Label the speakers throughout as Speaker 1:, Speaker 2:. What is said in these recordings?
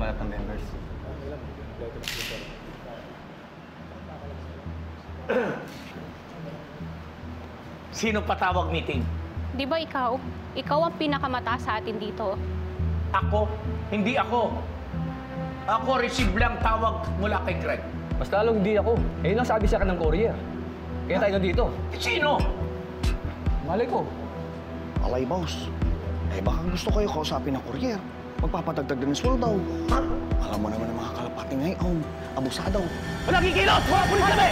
Speaker 1: lahat ng members.
Speaker 2: Sino patawag meeting?
Speaker 3: Di ba ikaw? Ikaw ang pinakamataas sa atin dito.
Speaker 2: Ako? Hindi ako. Ako receive lang tawag mula kay Greg.
Speaker 4: Mas lalong hindi ako. Eh, yun ang sabi sa akin ng courier. Kaya tayo nandito.
Speaker 2: Sino?
Speaker 4: Malay ko.
Speaker 5: Alay, boss. Eh, baka gusto kayo kausapin ng courier. Magpapadagdag din ng sweldo. Ha? Alam mo naman ang mga kalapati ngayon. Abusado.
Speaker 2: Wala kikilos! Wala pulis kami!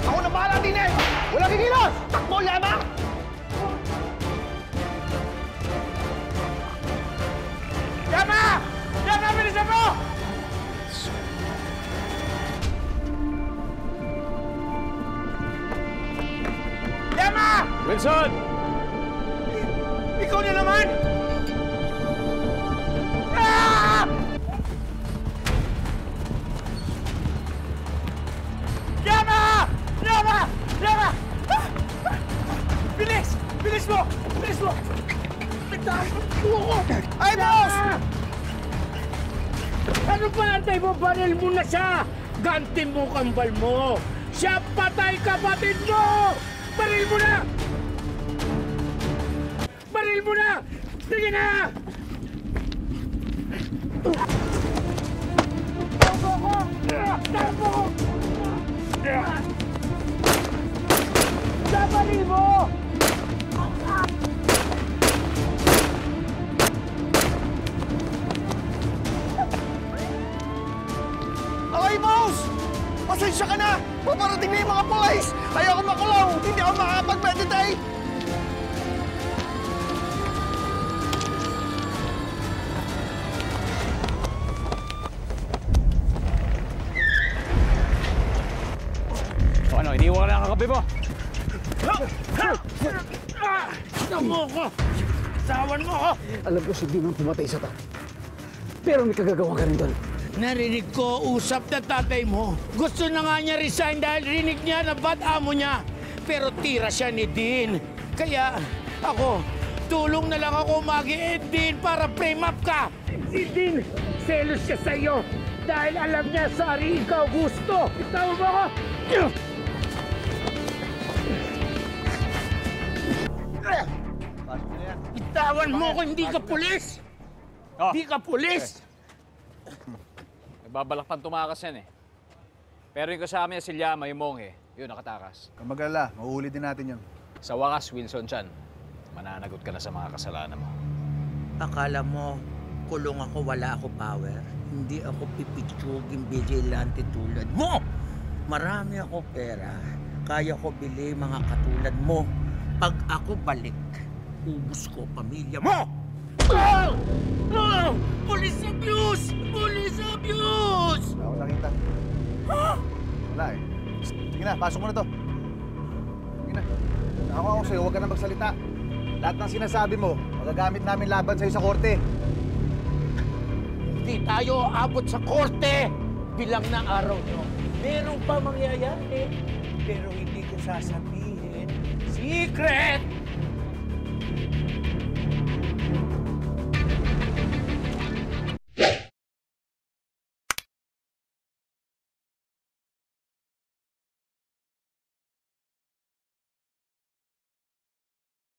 Speaker 5: Ako na bahala din eh! Wala kikilos! Takbo, Yama!
Speaker 2: Yama! Yama, bilisan mo! Yama!
Speaker 4: Wilson!
Speaker 2: Ikaw na naman! Ah! Yama! Yama! Yama! Ah! Bilis! Bilis mo! Bilis mo! Bitawan mo!
Speaker 5: Ay, boss!
Speaker 6: Ano ba antay mo? Baril mo na siya! Ganti mo kambal mo! Siya patay kapatid mo! Baril mo na! Baril mo na! Sige na! Takbo ko! Takbo ko! Sa baril mo!
Speaker 5: Alay, boss! Pasensya ka na! Paparating na yung mga police! Ayoko makulong! Hindi ako makakapag-meditate!
Speaker 4: O ano, iniwan ka na ang kakape mo?
Speaker 6: Tamo ko! Sawan mo ko!
Speaker 7: Alam ko hindi man pumatay sa ta. Pero may kagagawa ka rin doon.
Speaker 6: Narinig ko usap na tatay mo. Gusto na nga niya resign dahil rinig niya na bad amo niya. Pero tira siya ni Dean. Kaya ako, tulong na lang ako mag-i-end Dean para frame up ka. Si Dean, selos siya sa'yo. Dahil alam niya, sorry, ikaw gusto. Tama mo ako? Itawan mo ko, hindi ka pulis!
Speaker 4: Oh.
Speaker 6: Hindi ka pulis!
Speaker 4: Nagbabalak tumakas yan eh. Pero yung kasama niya si Llama, yung monghe, yun, nakatakas.
Speaker 8: Kung mag-alala, mauuli din natin yun.
Speaker 4: Sa wakas, Wilson Chan, mananagot ka na sa mga kasalanan mo.
Speaker 9: Akala mo, kulong ako, wala ako power. Hindi ako pipitsuging vigilante tulad mo. Marami ako pera. Kaya ko bili mga katulad mo. Pag ako balik, ubus ko pamilya mo!
Speaker 6: Oh! Oh! Police abuse! Police abuse!
Speaker 8: Wala akong nakita. Wala eh. Sige na, pasok mo na to. Sige na. Ako sa'yo, huwag ka na magsalita. Lahat ng sinasabi mo, magagamit namin laban sa'yo sa korte.
Speaker 6: Hindi tayo abot sa korte! Bilang na araw nyo. Meron pa mangyayari. Pero hindi ko sasabihin. Secret!